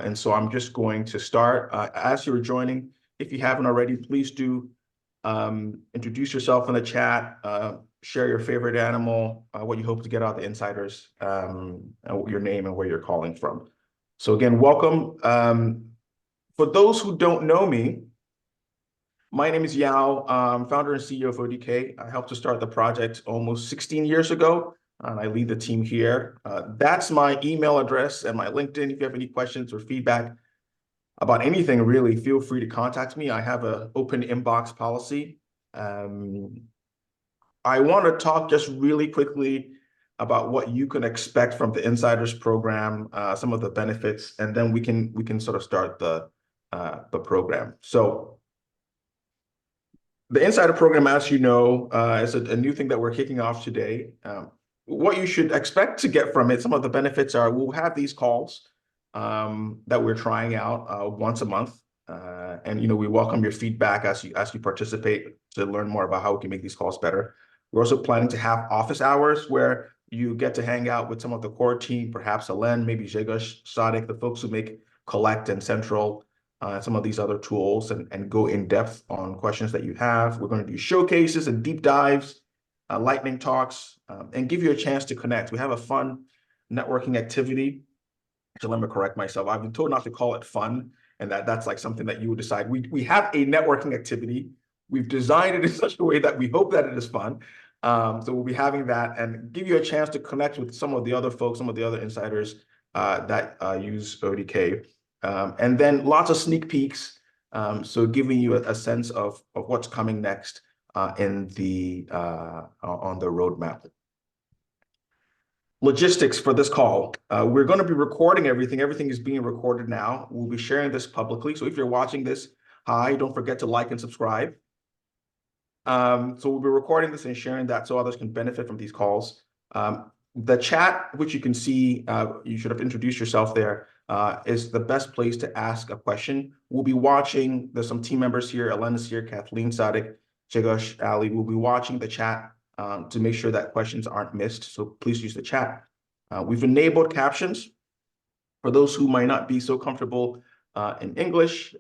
And so I'm just going to start. As you're joining, if you haven't already, please do introduce yourself in the chat, share your favorite animal, what you hope to get out of the insiders, your name and where you're calling from. So again, welcome. For those who don't know me, my name is Yaw, founder and CEO of ODK. I helped to start the project almost 16 years ago, and I lead the team here. That's my email address and my LinkedIn. If you have any questions or feedback about anything, really, feel free to contact me. I have an open inbox policy. I want to talk just really quickly about what you can expect from the Insiders program, some of the benefits, and then we can sort of start the program. So the Insider program, as you know, is a new thing that we're kicking off today. What you should expect to get from it, some of the benefits are we'll have these calls that we're trying out once a month. And we welcome your feedback as you participate to learn more about how we can make these calls better. We're also planning to have office hours where you get to hang out with some of the core team, perhaps Hélène, maybe Jegosh, Sadek, the folks who make Collect and Central, some of these other tools, and go in depth on questions that you have. We're going to do showcases and deep dives, lightning talks, and give you a chance to connect. We have a fun networking activity. So let me correct myself. I've been told not to call it fun, and that's like something that you would decide. We have a networking activity. We've designed it in such a way that we hope that it is fun. So we'll be having that and give you a chance to connect with some of the other folks, some of the other insiders that use ODK. And then lots of sneak peeks, so giving you a sense of what's coming next on the roadmap. Logistics for this call. We're going to be recording everything. Everything is being recorded now. We'll be sharing this publicly. So if you're watching this, hi, don't forget to like and subscribe. So we'll be recording this and sharing that so others can benefit from these calls. The chat, which you can see, you should have introduced yourself there, is the best place to ask a question. We'll be watching, there's some team members here, Elena's here, Kathleen, Sadek, Jegosh, Ali. We'll be watching the chat to make sure that questions aren't missed. So please use the chat. We've enabled captions for those who might not be so comfortable in English.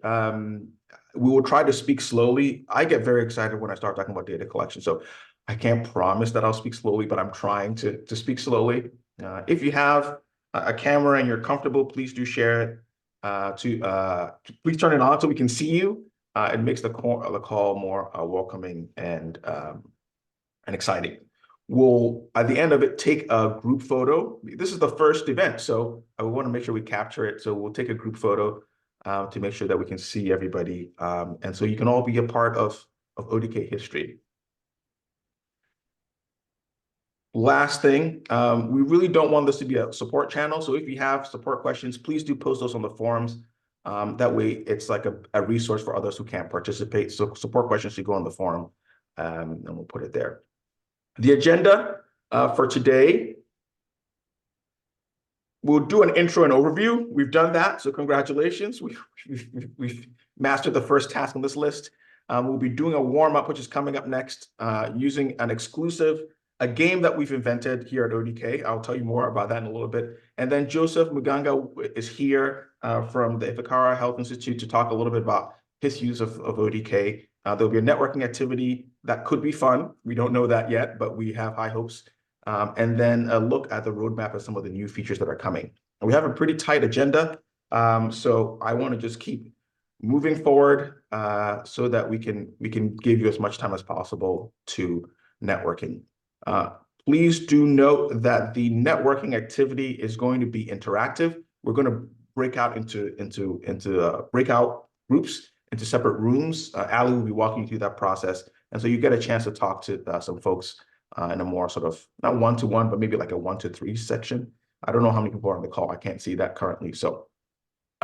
We will try to speak slowly. I get very excited when I start talking about data collection. So I can't promise that I'll speak slowly, but I'm trying to speak slowly. If you have a camera and you're comfortable, please do share it. Please turn it on so we can see you. It makes the call more welcoming and exciting. We'll, at the end of it, take a group photo. This is the first event, so I want to make sure we capture it. So we'll take a group photo to make sure that we can see everybody. And so you can all be a part of ODK history. Last thing, we really don't want this to be a support channel. So if you have support questions, please do post those on the forums. That way it's like a resource for others who can't participate. So support questions should go on the forum, and we'll put it there. The agenda for today, we'll do an intro and overview. We've done that, so congratulations. We've mastered the first task on this list. We'll be doing a warm-up, which is coming up next, using an exclusive a game that we've invented here at ODK. I'll tell you more about that in a little bit. And then Joseph Muganga is here from the Ifakara Health Institute to talk a little bit about his use of ODK. There'll be a networking activity that could be fun. We don't know that yet, but we have high hopes. And then a look at the roadmap of some of the new features that are coming. And we have a pretty tight agenda, so I want to just keep moving forward so that we can give you as much time as possible to networking. Please do note that the networking activity is going to be interactive. We're going to break out into breakout groups, into separate rooms. Aly will be walking you through that process. And so you get a chance to talk to some folks in a more sort of, not one-to-one, but maybe like a 1-to-3 section. I don't know how many people are on the call. I can't see that currently. So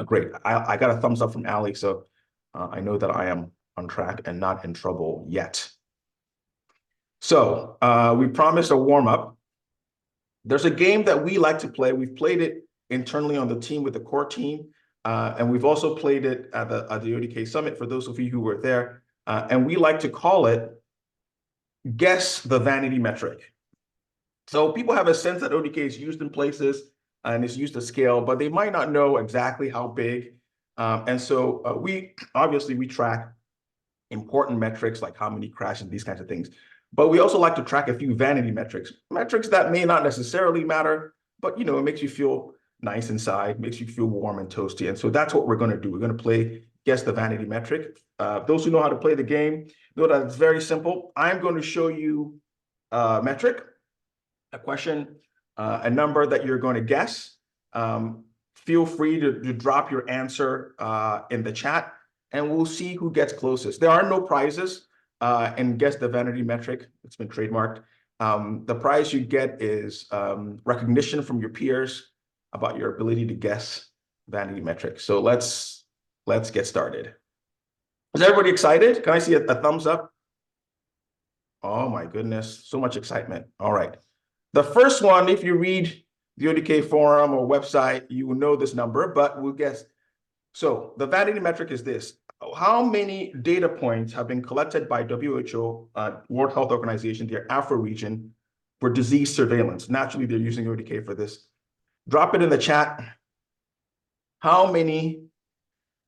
great. I got a thumbs up from Aly. So I know that I am on track and not in trouble yet. So we promised a warm-up. There's a game that we like to play. We've played it internally on the team with the core team. And we've also played it at the ODK Summit for those of you who were there. And we like to call it Guess the Vanity Metric. So people have a sense that ODK is used in places. and it's used to scale, but they might not know exactly how big. And so we track important metrics like how many crashes, these kinds of things. But we also like to track a few vanity metrics that may not necessarily matter, but it makes you feel nice inside, makes you feel warm and toasty. And so that's what we're going to do. We're going to play Guess the Vanity Metric. Those who know how to play the game know that it's very simple. I'm going to show you a metric, a question, a number that you're going to guess. Feel free to drop your answer in the chat, and we'll see who gets closest. There are no prizes in Guess the Vanity Metric. It's been trademarked. The prize you get is recognition from your peers about your ability to guess vanity metric. So let's get started. Is everybody excited? Can I see a thumbs up? Oh my goodness, so much excitement. All right. The first one, if you read the ODK forum or website, you will know this number, but we'll guess. So the vanity metric is this. How many data points have been collected by WHO, World Health Organization, their Afro region, for disease surveillance? Naturally, they're using ODK for this. Drop it in the chat. How many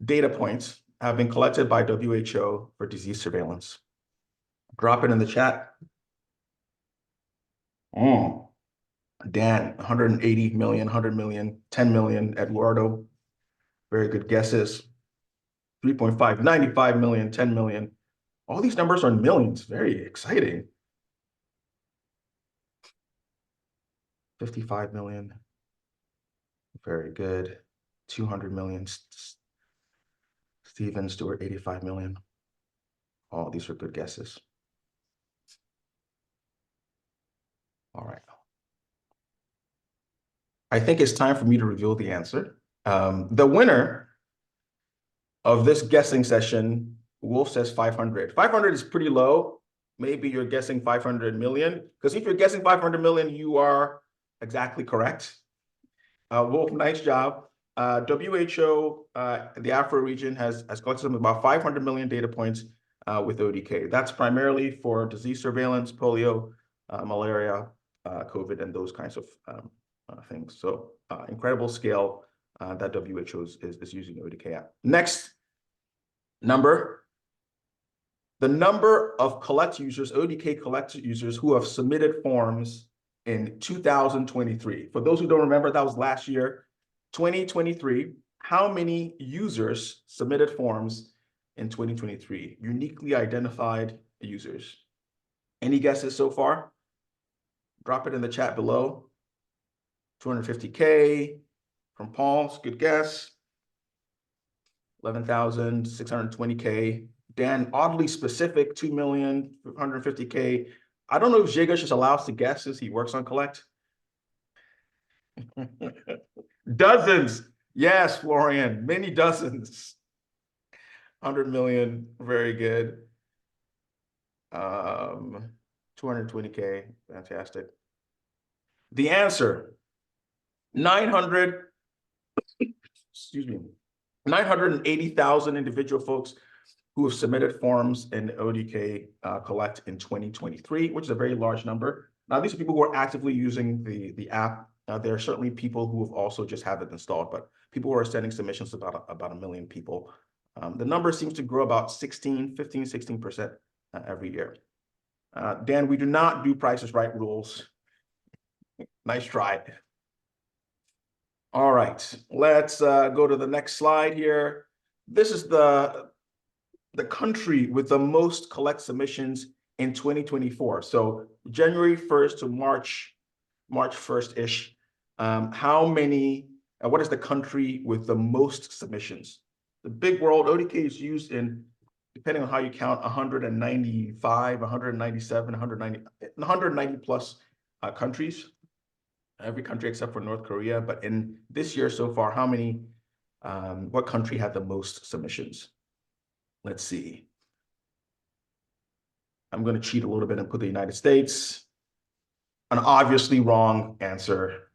data points have been collected by WHO for disease surveillance? Drop it in the chat. Dan, 180 million, 100 million, 10 million. Eduardo, very good guesses. 3.5, 95 million, 10 million. All these numbers are in millions. Very exciting. 55 million. Very good. 200 million. Steven Stewart, 85 million. Oh, these are good guesses. All right. I think it's time for me to reveal the answer. The winner of this guessing session, Wolf says 500. 500 is pretty low. Maybe you're guessing 500 million, because if you're guessing 500 million, you are exactly correct. Wolf, nice job. WHO, the Afro region has collected about 500 million data points with ODK. That's primarily for disease surveillance, polio, malaria, COVID, and those kinds of things. So incredible scale that WHO is using ODK at. Next number, the number of collect users, ODK collect users who have submitted forms in 2023. For those who don't remember, that was last year, 2023. How many users submitted forms in 2023? Uniquely identified users. Any guesses so far? Drop it in the chat below. 250K from Paul's, good guess. 11,620K. Dan, oddly specific, 2,150K. I don't know if Jigash just allows to guess as he works on Collect. Dozens. Yes, Florian, many dozens. 100 million, very good. 220K, fantastic. The answer, 980,000 individual folks who have submitted forms in ODK Collect in 2023, which is a very large number. Now, these are people who are actively using the app. There are certainly people who have also just have it installed, but people who are sending submissions, about 1 million people. The number seems to grow about 16% every year. Dan, we do not do Price is Right rules. Nice try. All right, let's go to the next slide here. This is the country with the most Collect submissions in 2024. So January 1st to March 1st-ish. What is the country with the most submissions? The big world, ODK is used in, depending on how you count, 195, 197, 190 plus countries. Every country except for North Korea. But in this year so far, what country had the most submissions? Let's see. I'm going to cheat a little bit and put the United States. An obviously wrong answer,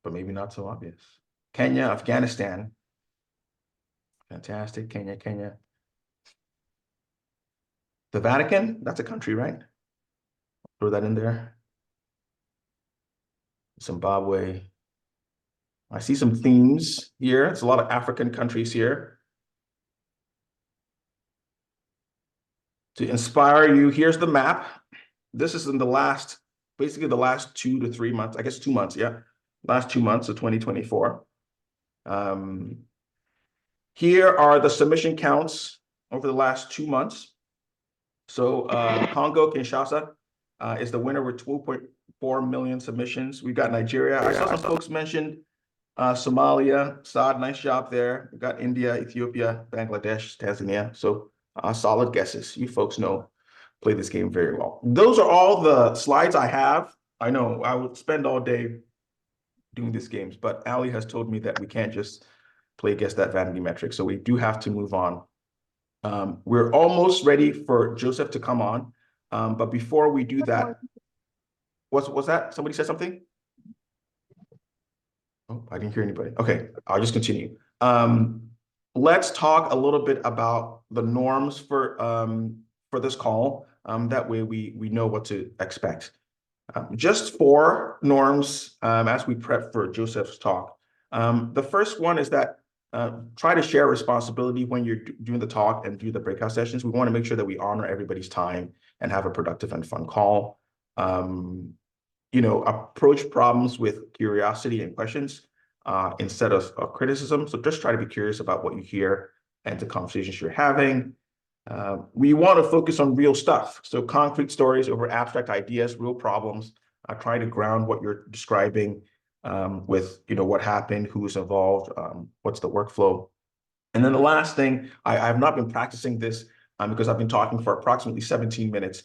but maybe not so obvious. Kenya, Afghanistan. Fantastic. Kenya. The Vatican, that's a country, right? Throw that in there. Zimbabwe. I see some themes here. It's a lot of African countries here. To inspire you, here's the map. This is in the last, basically the last 2 to 3 months, I guess 2 months, yeah. Last 2 months of 2024. Here are the submission counts over the last 2 months. So Congo, Kinshasa is the winner with 2.4 million submissions. We got Nigeria. I saw some folks mentioned Somalia. Saad, nice job there. We got India, Ethiopia, Bangladesh, Tanzania. So solid guesses. You folks play this game very well. Those are all the slides I have. I know I would spend all day doing these games, but Aly has told me that we can't just play Guess That Vanity Metric. So we do have to move on. We're almost ready for Joseph to come on. But before we do that, what's that? Somebody said something? Oh, I didn't hear anybody. Okay, I'll just continue. Let's talk a little bit about the norms for this call. That way we know what to expect. Just 4 norms as we prep for Joseph's talk. The first one is that try to share responsibility when you're doing the talk and do the breakout sessions. We want to make sure that we honor everybody's time and have a productive and fun call. Approach problems with curiosity and questions instead of criticism. So just try to be curious about what you hear and the conversations you're having. We want to focus on real stuff. So concrete stories over abstract ideas, real problems. Try to ground what you're describing with, what happened, who's involved, what's the workflow. And then the last thing, I have not been practicing this because I've been talking for approximately 17 minutes,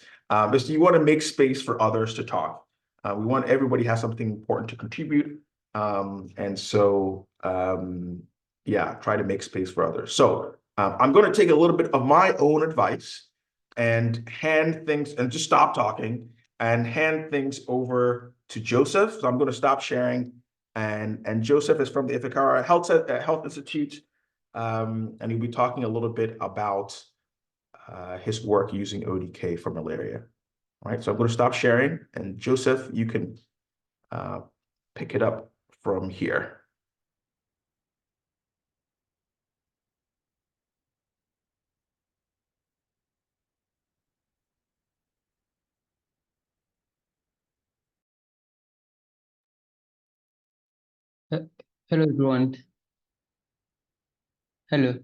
is you want to make space for others to talk. We want everybody to have something important to contribute. Try to make space for others. So I'm going to take a little bit of my own advice and hand things, and just stop talking and hand things over to Joseph. So I'm going to stop sharing. And Joseph is from the Ifakara Health Institute, and he'll be talking a little bit about his work using ODK for malaria. All right, so I'm going to stop sharing, and Joseph, you can pick it up from here. Hello, everyone. Hello.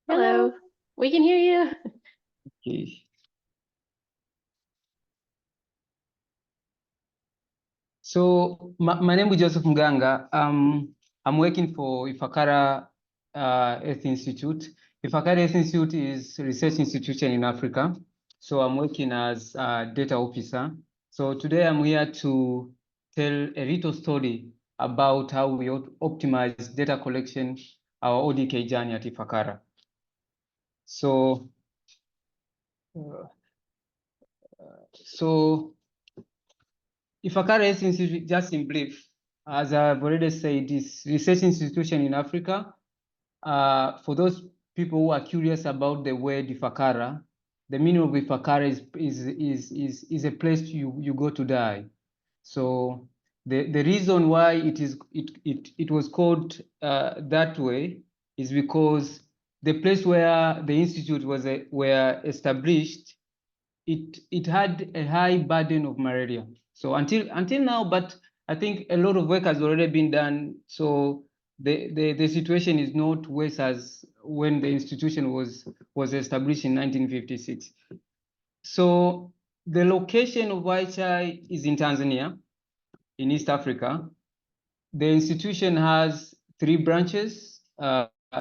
Hello. We can hear you. Okay. So my name is Joseph Muganga. I'm working for Ifakara Health Institute. Ifakara Health Institute is a research institution in Africa. So I'm working as a data officer. So today I'm here to tell a little story about how we optimize data collection, our ODK journey at Ifakara. So Ifakara Health Institute, just in brief, as I've already said, is research institution in Africa. For those people who are curious about the word Ifakara, the meaning of Ifakara is a place you go to die. So the reason why it was called that way is because the place where the institute were established, it had a high burden of malaria. So until now, but I think a lot of work has already been done. So the situation is not worse as when the institution was established in 1956. So the location of YHI is in Tanzania, in East Africa. The institution has 3 branches,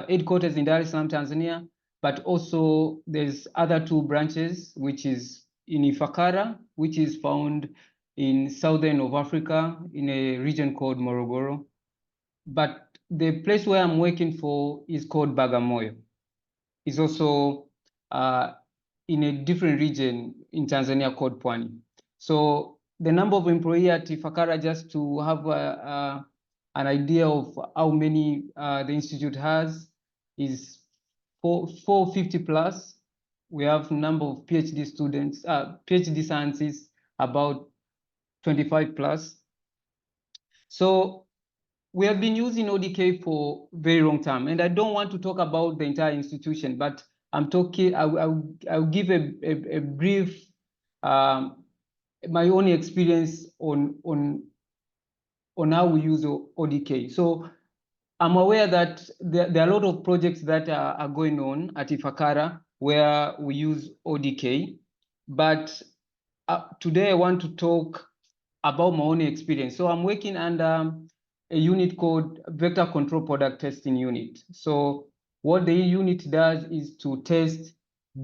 headquarters in Dar es Salaam, Tanzania, but also there's other 2 branches, which is in Ifakara, which is found in southern of Africa in a region called Morogoro. But the place where I'm working for is called Bagamoyo. It's also in a different region in Tanzania called Pwani. So the number of employees at Ifakara, just to have an idea of how many the institute has, is 450 plus. We have number of PhD students, PhD scientists, about 25 plus. So we have been using ODK for a very long time, and I don't want to talk about the entire institution, but I'm talking. I'll give a brief, my own experience on how we use ODK. So I'm aware that there are a lot of projects that are going on at Ifakara where we use ODK, but today I want to talk about my own experience. So I'm working under a unit called Vector Control Product Testing Unit. So what the unit does is to test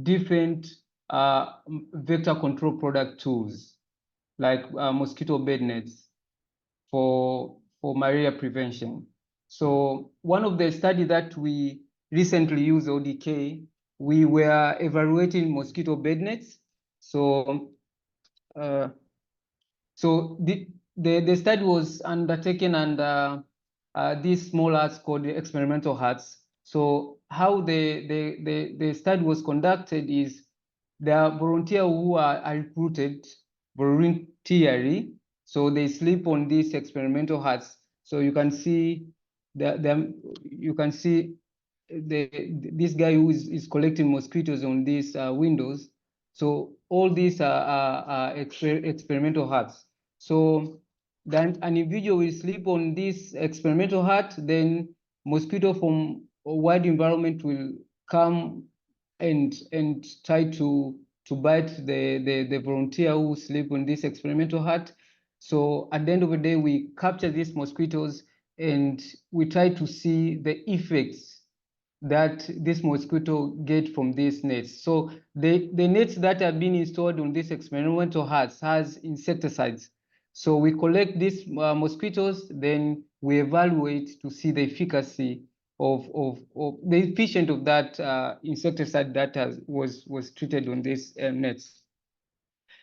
different vector control product tools, like mosquito bed nets for malaria prevention. So one of the studies that we recently used ODK, we were evaluating mosquito bed nets. So the study was undertaken under these small huts called the experimental huts. So how the study was conducted is there are volunteers who are recruited voluntarily. So they sleep on these experimental huts. So you can see this guy who is collecting mosquitoes on these windows. So all these are experimental huts. So then an individual will sleep on this experimental hut, then mosquito from a wide environment will come and try to bite the volunteer who sleep on this experimental hut. So at the end of the day, we capture these mosquitoes and we try to see the effects that this mosquito get from these nets. So the nets that have been installed on these experimental huts has insecticides. So we collect these mosquitoes, then we evaluate to see the efficacy of the efficient of that insecticide that was treated on these nets.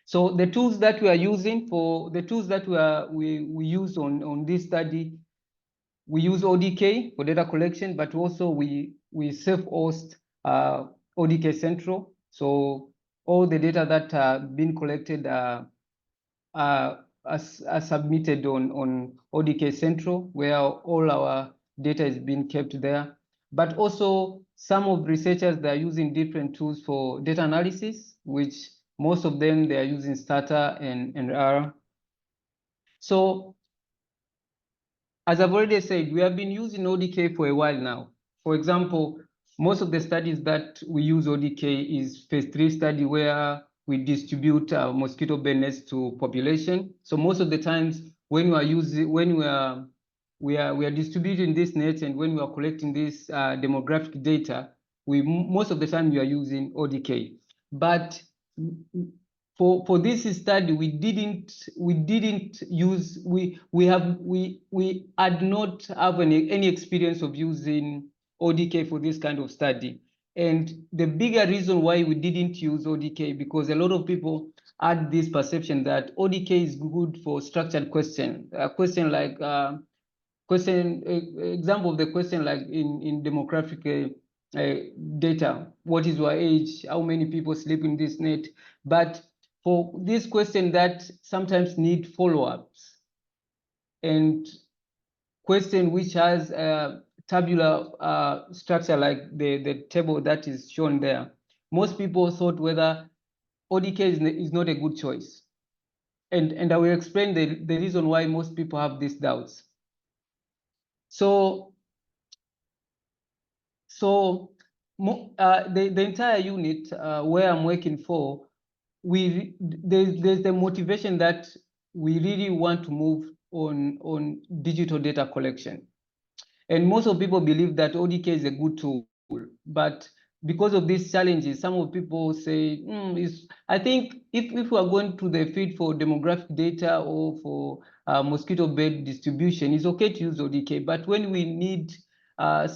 So the tools that we are using we use on this study, we use ODK for data collection, but also we self-host ODK Central. So all the data that have been collected are submitted on ODK Central, where all our data is being kept there. But also some of researchers, they are using different tools for data analysis, which most of them, they are using Stata and R. So as I've already said, we have been using ODK for a while now. For example, most of the studies that we use ODK is phase 3 study where we distribute mosquito bed nets to population. So most of the times when we are distributing these nets and when we are collecting this demographic data, most of the time we are using ODK. But for this study, we had not have any experience of using ODK for this kind of study. And the bigger reason why we didn't use ODK, because a lot of people had this perception that ODK is good for structured question. A question like example of the question like in demographic data, what is your age? How many people sleep in this net? But for this question that sometimes need follow-ups and question which has a tabular structure like the table that is shown there, most people thought whether ODK is not a good choice. And I will explain the reason why most people have these doubts. So the entire unit where I'm working for, there's the motivation that we really want to move on digital data collection. And most of people believe that ODK is a good tool, but because of these challenges, some of people say, I think if we are going to the field for demographic data or for mosquito bed distribution, it's okay to use ODK. But when we need a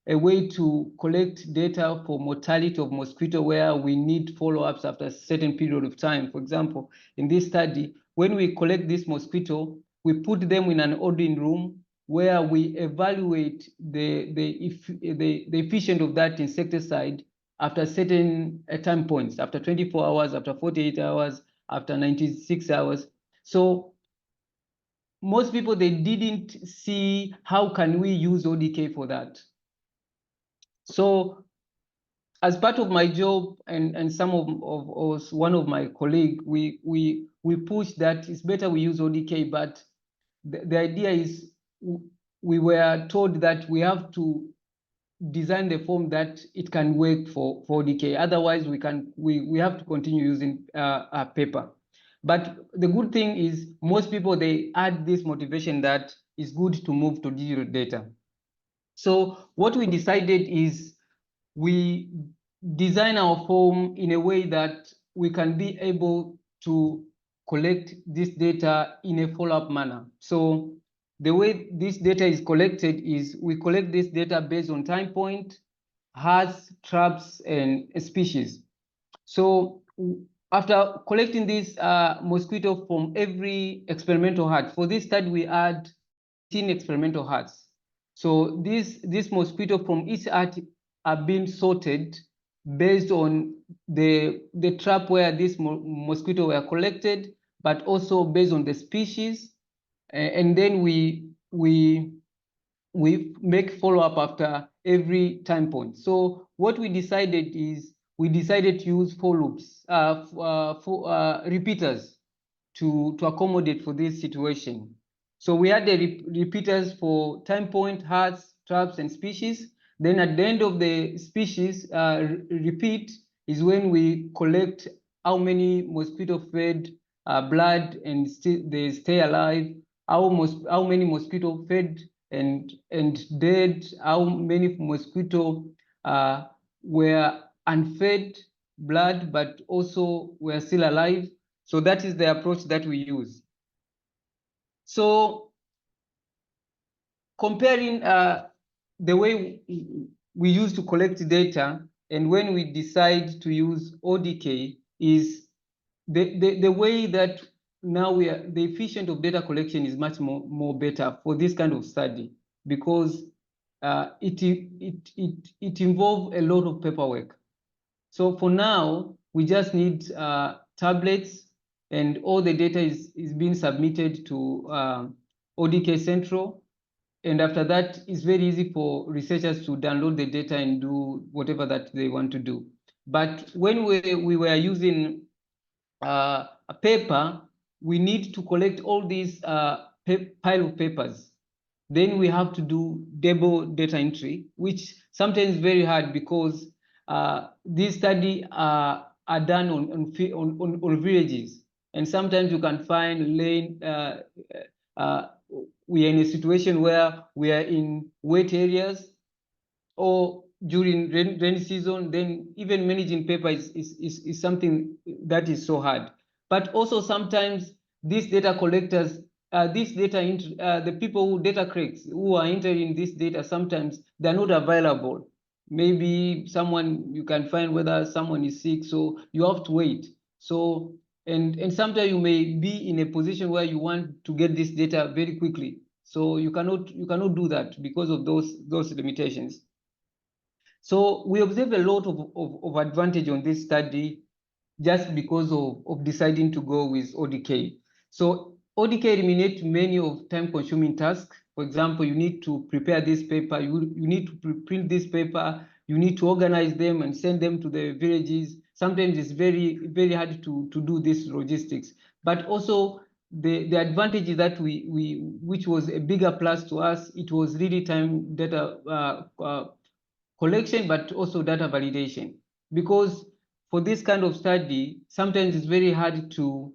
way to collect data for mortality of mosquito where we need follow-ups after a certain period of time. For example, in this study, when we collect this mosquito, we put them in an holding room where we evaluate the efficiency of that insecticide after certain time points, after 24 hours, after 48 hours, after 96 hours. So most people, they didn't see how can we use ODK for that. So as part of my job and some of us, one of my colleagues, we push that it's better we use ODK, but the idea is we were told that we have to design the form that it can work for ODK. Otherwise, we have to continue using a paper. But the good thing is most people, they add this motivation that it's good to move to digital data. So what we decided is we design our form in a way that we can be able to collect this data in a follow-up manner. So the way this data is collected is we collect this data based on time point, hearts, traps, and species. So after collecting this mosquito from every experimental heart, for this study we had 10 experimental hearts. So this mosquito from each heart are being sorted based on the trap where this mosquito were collected, but also based on the species. And then we make follow-up after every time point. So what we decided is we decided to use for loops, repeaters to accommodate for this situation. So we had the repeaters for time point, hearts, traps, and species. Then at the end of the species repeat is when we collect how many mosquito fed blood and they stay alive, how many mosquito fed and dead, how many mosquito were unfed blood but also were still alive. So that is the approach that we use. So comparing the way we used to collect data and when we decide to use ODK is the way that now the efficient of data collection is much more better for this kind of study because it involves a lot of paperwork. So for now, we just need tablets and all the data is being submitted to ODK Central. And after that, it's very easy for researchers to download the data and do whatever that they want to do. But when we were using a paper, we need to collect all these pile of papers. Then we have to do double data entry, which sometimes is very hard because these studies are done on villages. And sometimes you can find lane, we are in a situation where we are in wet areas or during rainy season, then even managing paper is something that is so hard. But also sometimes these data collectors, the people who data critics who are entering this data, sometimes they're not available. Maybe you can find whether someone is sick, so you have to wait. So, and sometimes you may be in a position where you want to get this data very quickly. So you cannot do that because of those limitations. So we observe a lot of advantage on this study just because of deciding to go with ODK. So ODK eliminates many of time-consuming tasks. For example, you need to prepare this paper, you need to print this paper, you need to organize them and send them to the villages. Sometimes it's very, very hard to do this logistics. But also the advantage is that which was a bigger plus to us, it was really time data collection, but also data validation. Because for this kind of study, sometimes it's very hard to,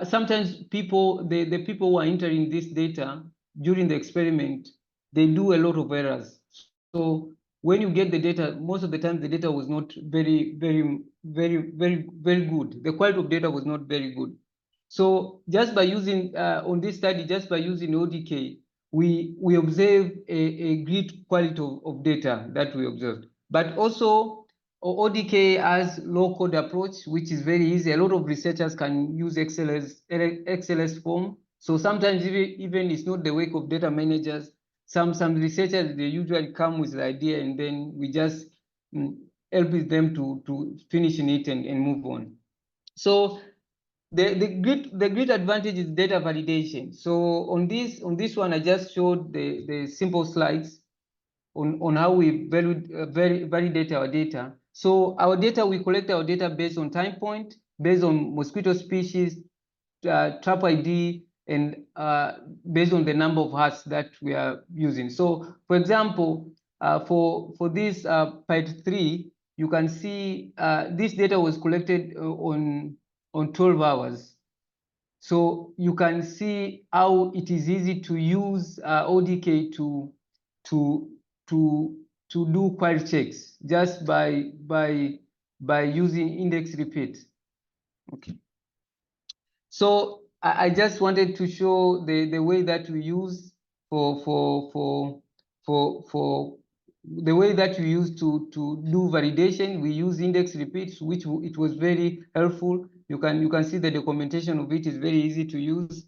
sometimes the people who are entering this data during the experiment, they do a lot of errors. So when you get the data, most of the time the data was not very good. The quality of data was not very good. So just by using, on this study, just by using ODK, we observe a great quality of data that we observed. But also ODK has low code approach, which is very easy. A lot of researchers can use XLS form. So sometimes even it's not the work of data managers. Some researchers, they usually come with the idea and then we just help with them to finish in it and move on. So the great advantage is data validation. So on this one, I just showed the simple slides on how we validate our data. So our data, we collect our data based on time point, based on mosquito species, trap ID, and based on the number of hearts that we are using. So for example, for this part 3, you can see this data was collected on 12 hours. So you can see how it is easy to use ODK to do query checks just by using index repeat. Okay. So I just wanted to show the way that we use for the way that we use to do validation. We use index repeats, which it was very helpful. You can see the documentation of it is very easy to use.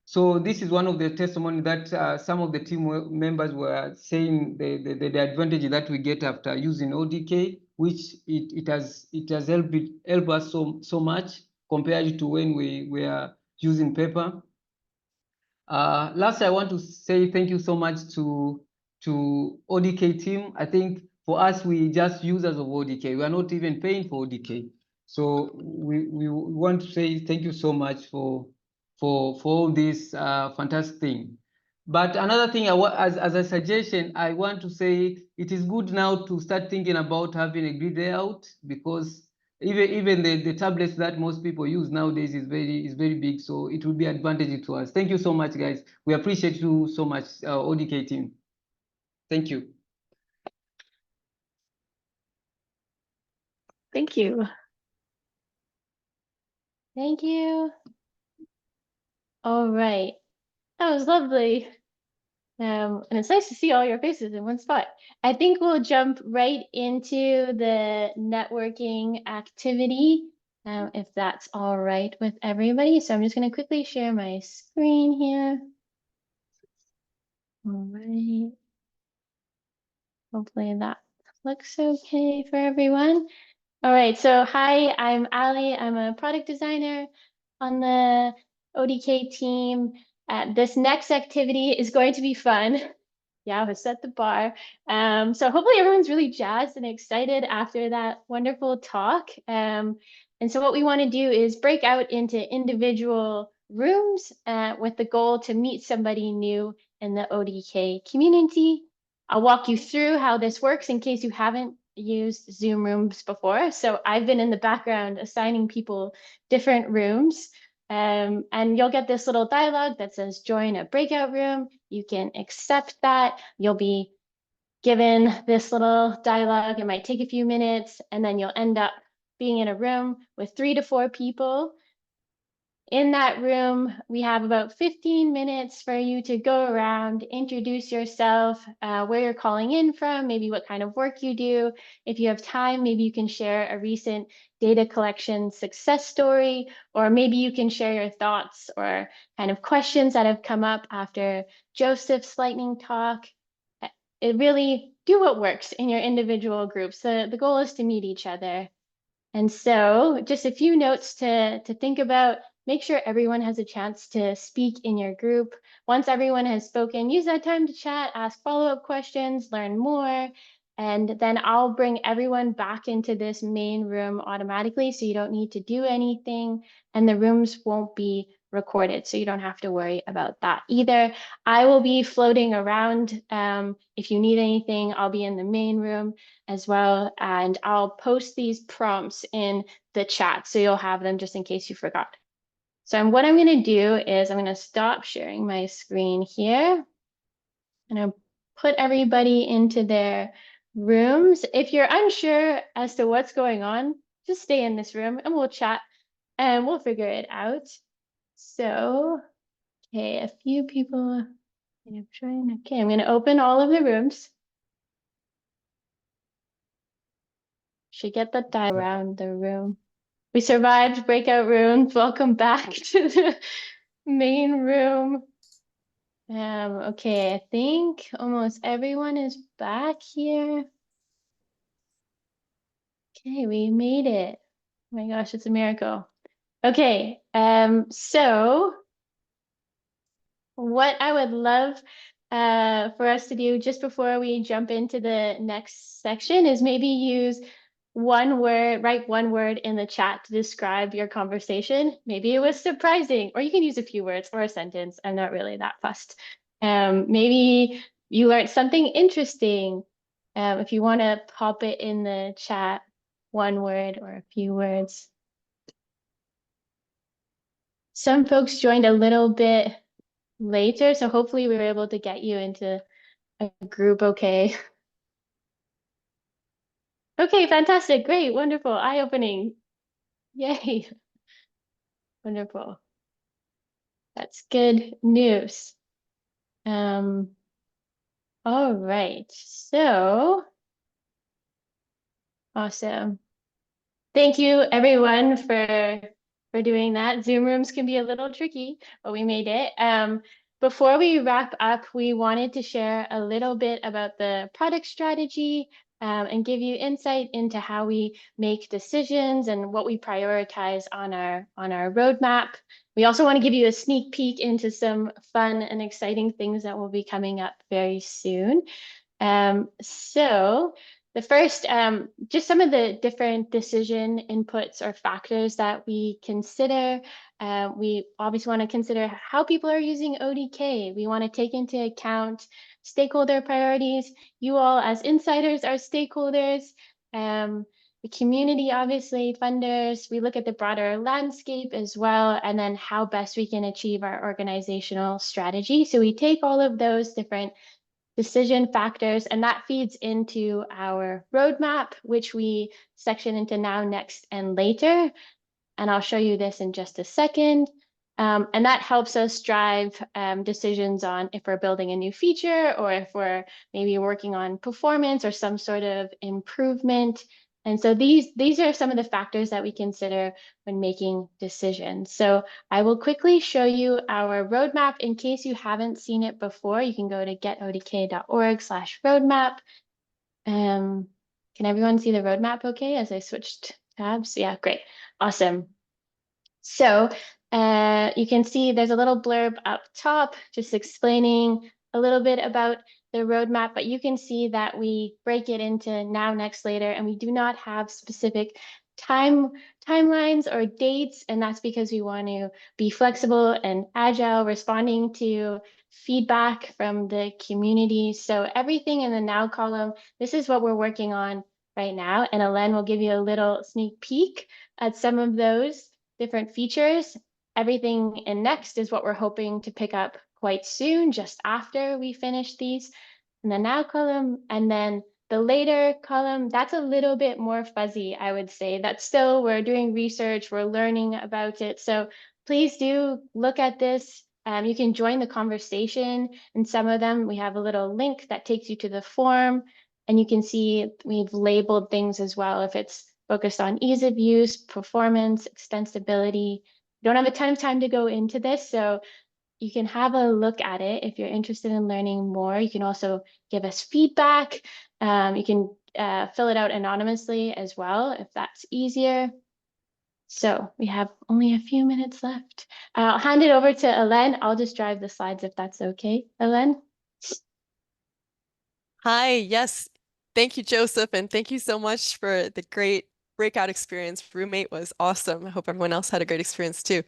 So this is one of the testimony that some of the team members were saying the advantage that we get after using ODK, which it has helped us so much compared to when we were using paper. Last, I want to say thank you so much to ODK team. I think for us, we just users of ODK. We are not even paying for ODK. So we want to say thank you so much for all this fantastic thing. But another thing, as a suggestion, I want to say it is good now to start thinking about having a grid layout, because even the tablets that most people use nowadays is very big, so it will be advantage to us. Thank you so much, guys. We appreciate you so much, ODK team. Thank you. Thank you. Thank you. All right. That was lovely. And it's nice to see all your faces in one spot. I think we'll jump right into the networking activity, if that's all right with everybody. So I'm just going to quickly share my screen here. All right. Hopefully that looks okay for everyone. All right, so hi, I'm Aly. I'm a product designer on the ODK team. This next activity is going to be fun. Yeah, I set the bar. So hopefully everyone's really jazzed and excited after that wonderful talk. And so what we want to do is break out into individual rooms with the goal to meet somebody new in the ODK community. I'll walk you through how this works in case you haven't used Zoom rooms before. So I've been in the background assigning people different rooms. And you'll get this little dialogue that says join a breakout room. You can accept that. You'll be given this little dialogue. It might take a few minutes, and then you'll end up being in a room with 3 to 4 people. In that room, we have about 15 minutes for you to go around, introduce yourself, where you're calling in from, maybe what kind of work you do. If you have time, maybe you can share a recent data collection success story, or maybe you can share your thoughts or kind of questions that have come up after Joseph's lightning talk. It really do what works in your individual groups. The goal is to meet each other. And so just a few notes to think about. Make sure everyone has a chance to speak in your group. Once everyone has spoken, use that time to chat, ask follow-up questions, learn more, and then I'll bring everyone back into this main room automatically, so you don't need to do anything, and the rooms won't be recorded, so you don't have to worry about that either. I will be floating around. If you need anything, I'll be in the main room as well, and I'll post these prompts in the chat, so you'll have them just in case you forgot. So what I'm going to do is I'm going to stop sharing my screen here. I'm going to put everybody into their rooms. If you're unsure as to what's going on, just stay in this room and we'll chat and we'll figure it out. So, okay, a few people. Okay, I'm going to open all of the rooms. Should get the dial around the room. We survived breakout rooms. Welcome back to the main room. Okay, I think almost everyone is back here. Okay, we made it. Oh my gosh, it's a miracle. Okay, so what I would love for us to do just before we jump into the next section is maybe use one word, write one word in the chat to describe your conversation. Maybe it was surprising, or you can use a few words or a sentence. I'm not really that fussed. Maybe you learned something interesting. If you want to pop it in the chat, one word or a few words. Some folks joined a little bit later, so hopefully we were able to get you into a group okay. Okay, fantastic, great, wonderful, eye-opening. Yay. Wonderful. That's good news. All right, so awesome. Thank you everyone for doing that. Zoom rooms can be a little tricky, but we made it. Before we wrap up, we wanted to share a little bit about the product strategy and give you insight into how we make decisions and what we prioritize on our roadmap. We also want to give you a sneak peek into some fun and exciting things that will be coming up very soon. So the first, just some of the different decision inputs or factors that we consider. We obviously want to consider how people are using ODK. We want to take into account stakeholder priorities. You all as insiders are stakeholders. The community, obviously, funders. We look at the broader landscape as well, and then how best we can achieve our organizational strategy. So we take all of those different decision factors, and that feeds into our roadmap, which we section into now, next, and later. And I'll show you this in just a second. And that helps us drive decisions on if we're building a new feature or if we're maybe working on performance or some sort of improvement. And so these are some of the factors that we consider when making decisions. So I will quickly show you our roadmap. In case you haven't seen it before, you can go to getodk.org/roadmap. Can everyone see the roadmap okay as I switched tabs? Yeah, great. Awesome. So you can see there's a little blurb up top just explaining a little bit about the roadmap, but you can see that we break it into now, next, later, and we do not have specific timelines or dates, and that's because we want to be flexible and agile, responding to feedback from the community. So everything in the now column, this is what we're working on right now, and Hélène will give you a little sneak peek at some of those different features. Everything in next is what we're hoping to pick up quite soon, just after we finish these in the now column. And then the later column, that's a little bit more fuzzy, I would say. That's still, we're doing research, we're learning about it. So please do look at this. You can join the conversation. In some of them, we have a little link that takes you to the form. And you can see we've labeled things as well if it's focused on ease of use, performance, extensibility. We don't have a ton of time to go into this, so you can have a look at it if you're interested in learning more. You can also give us feedback. You can fill it out anonymously as well if that's easier. So we have only a few minutes left. I'll hand it over to Hélène. I'll just drive the slides if that's okay. Hélène? Hi, yes. Thank you, Joseph, and thank you so much for the great breakout experience. Roommate was awesome. I hope everyone else had a great experience too.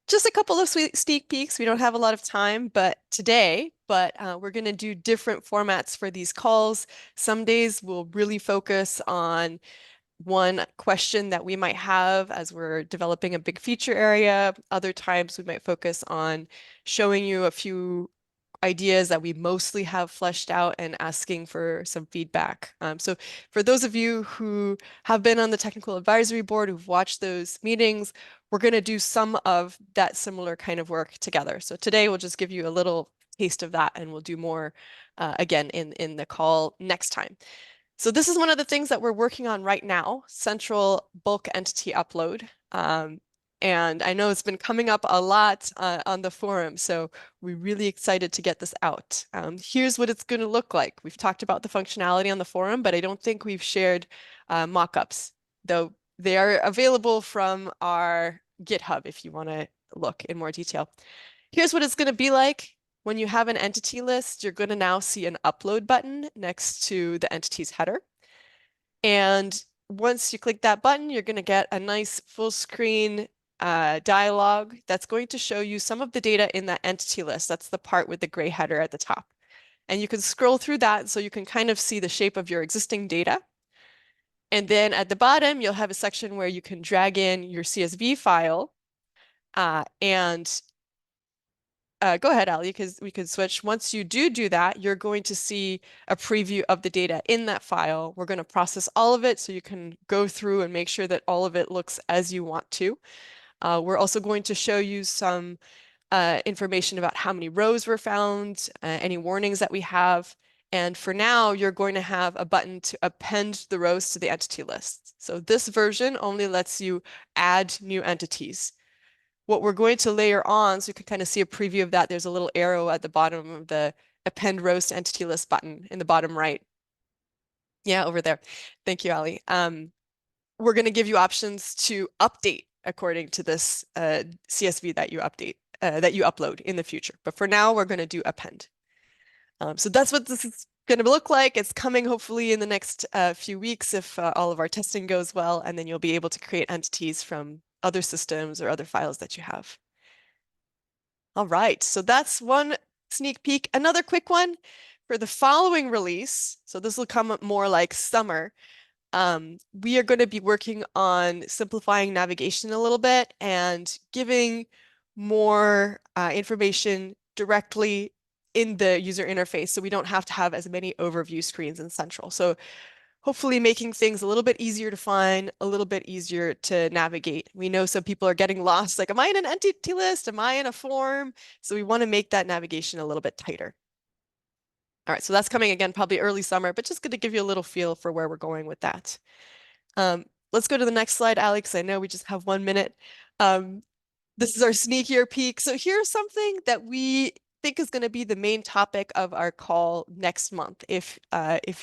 Just a couple of sneak peeks. We don't have a lot of time, but we're going to do different formats for these calls. Some days we'll really focus on one question that we might have as we're developing a big feature area. Other times we might focus on showing you a few ideas that we mostly have fleshed out and asking for some feedback. So for those of you who have been on the technical advisory board, who've watched those meetings, we're going to do some of that similar kind of work together. So today we'll just give you a little taste of that, and we'll do more again in the call next time. So this is one of the things that we're working on right now, central bulk entity upload. And I know it's been coming up a lot on the forum, so we're really excited to get this out. Here's what it's going to look like. We've talked about the functionality on the forum, but I don't think we've shared mock-ups, though They are available from our GitHub if you want to look in more detail. Here's what it's going to be like. When you have an entity list, you're going to now see an upload button next to the entity's header. And once you click that button, you're going to get a nice full screen dialog that's going to show you some of the data in that entity list. That's the part with the gray header at the top. And you can scroll through that so you can kind of see the shape of your existing data. And then at the bottom, you'll have a section where you can drag in your CSV file. Go ahead, Aly, because we can switch. Once you do that, you're going to see a preview of the data in that file. We're going to process all of it so you can go through and make sure that all of it looks as you want to. We're also going to show you some information about how many rows were found, any warnings that we have. And for now, you're going to have a button to append the rows to the entity list. So this version only lets you add new entities. What we're going to layer on, so you can kind of see a preview of that, there's a little arrow at the bottom of the append rows to entity list button in the bottom right. Yeah, over there. Thank you, Aly. We're going to give you options to update according to this CSV that you upload in the future. But for now, we're going to do append. So that's what this is going to look like. It's coming hopefully in the next few weeks if all of our testing goes well, and then you'll be able to create entities from other systems or other files that you have. All right, so that's one sneak peek. Another quick one for the following release. So this will come more like summer. We are going to be working on simplifying navigation a little bit and giving more information directly in the user interface so we don't have to have as many overview screens in Central. So hopefully making things a little bit easier to find, a little bit easier to navigate. We know some people are getting lost, like, am I in an entity list? Am I in a form? So we want to make that navigation a little bit tighter. All right, so that's coming again, probably early summer, but just going to give you a little feel for where we're going with that. Let's go to the next slide, Alex. I know we just have 1 minute. This is our sneakier peek. So here's something that we think is going to be the main topic of our call next month, if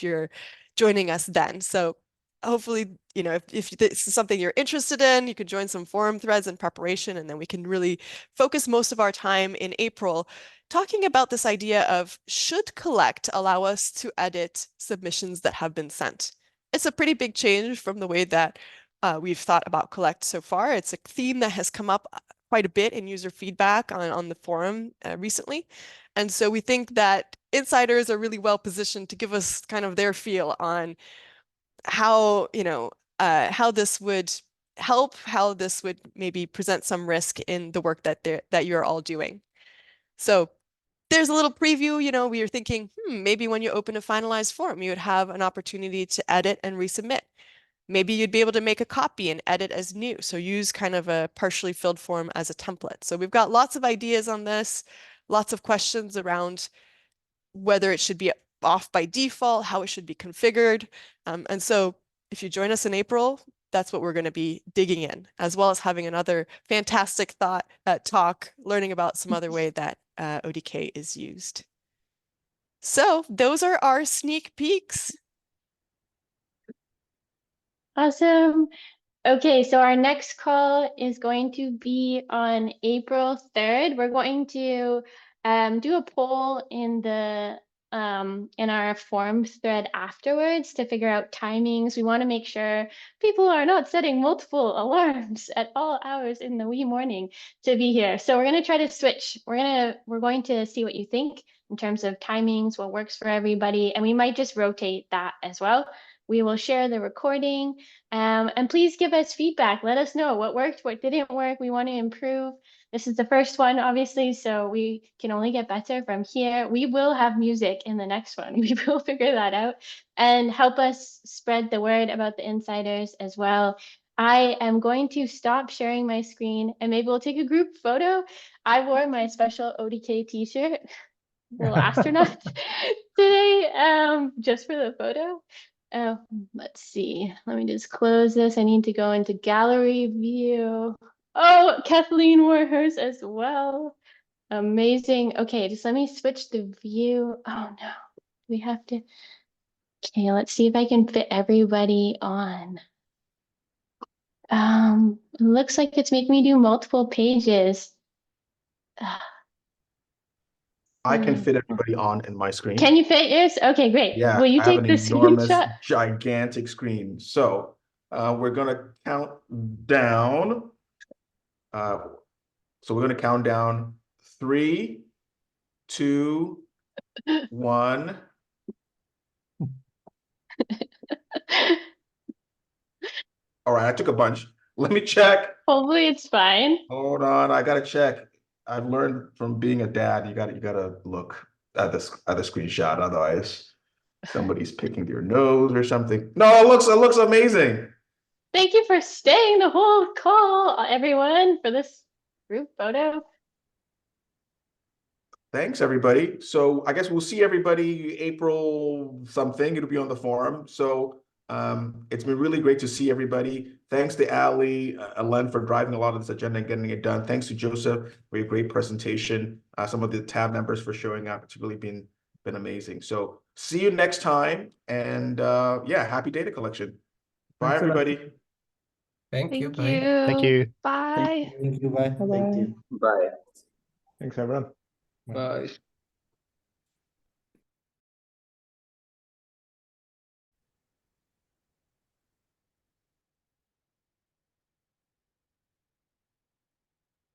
you're joining us then. So hopefully, you know, if this is something you're interested in, you can join some forum threads in preparation, and then we can really focus most of our time in April talking about this idea of, should Collect allow us to edit submissions that have been sent? It's a pretty big change from the way that we've thought about Collect so far. It's a theme that has come up quite a bit in user feedback on the forum recently. And so we think that insiders are really well positioned to give us kind of their feel on how, you know, how this would help, how this would maybe present some risk in the work that you're all doing. So there's a little preview. You know, we were thinking, maybe when you open a finalized form, you would have an opportunity to edit and resubmit. Maybe you'd be able to make a copy and edit as new. So use kind of a partially filled form as a template. So we've got lots of ideas on this, lots of questions around whether it should be off by default, how it should be configured. And so if you join us in April, that's what we're going to be digging in, as well as having another fantastic talk, learning about some other way that ODK is used. So those are our sneak peeks. Awesome. Okay, so our next call is going to be on April 3rd. We're going to do a poll in our forums thread afterwards to figure out timings. We want to make sure people are not setting multiple alarms at all hours in the wee morning to be here. So we're going to try to switch. We're going to see what you think in terms of timings, what works for everybody, and we might just rotate that as well. We will share the recording, and please give us feedback. Let us know what worked, what didn't work. We want to improve. This is the first one, obviously, so we can only get better from here. We will have music in the next one. We will figure that out and help us spread the word about the insiders as well. I am going to stop sharing my screen and maybe we'll take a group photo. I wore my special ODK t-shirt, little astronaut today, just for the photo. Let's see. Let me just close this. I need to go into gallery view. Oh, Kathleen wore hers as well. Amazing. Okay, just let me switch the view. Oh no, we have to. Okay, let's see if I can fit everybody on. It looks like it's making me do multiple pages. I can fit everybody on in my screen. Can you fit yours? Okay, great. Yeah, Will you I have take an the enormous, screenshot? gigantic screen. So we're gonna count down. So we're gonna count down 3, 2, 1. All right, I took a bunch. Let me check. Hopefully it's fine. Hold on, I gotta check. I've learned from being a dad, you gotta look at the screenshot, otherwise somebody's picking their nose or something. No, it looks amazing. Thank you for staying the whole call, everyone, for this group photo. Thanks, everybody. So I guess we'll see everybody April something. It'll be on the forum. So it's been really great to see everybody. Thanks to Aly, Hélène for driving a lot of this agenda and getting it done. Thanks to Joseph for your great presentation. Some of the tab members for showing up. It's really been amazing. So see you next time. And yeah, happy data collection. Bye, Thanks a lot. everybody. Thank you. Thank Bye. you. Thank you. Bye. Thank you. Bye. Bye-bye. Thanks, everyone. Bye.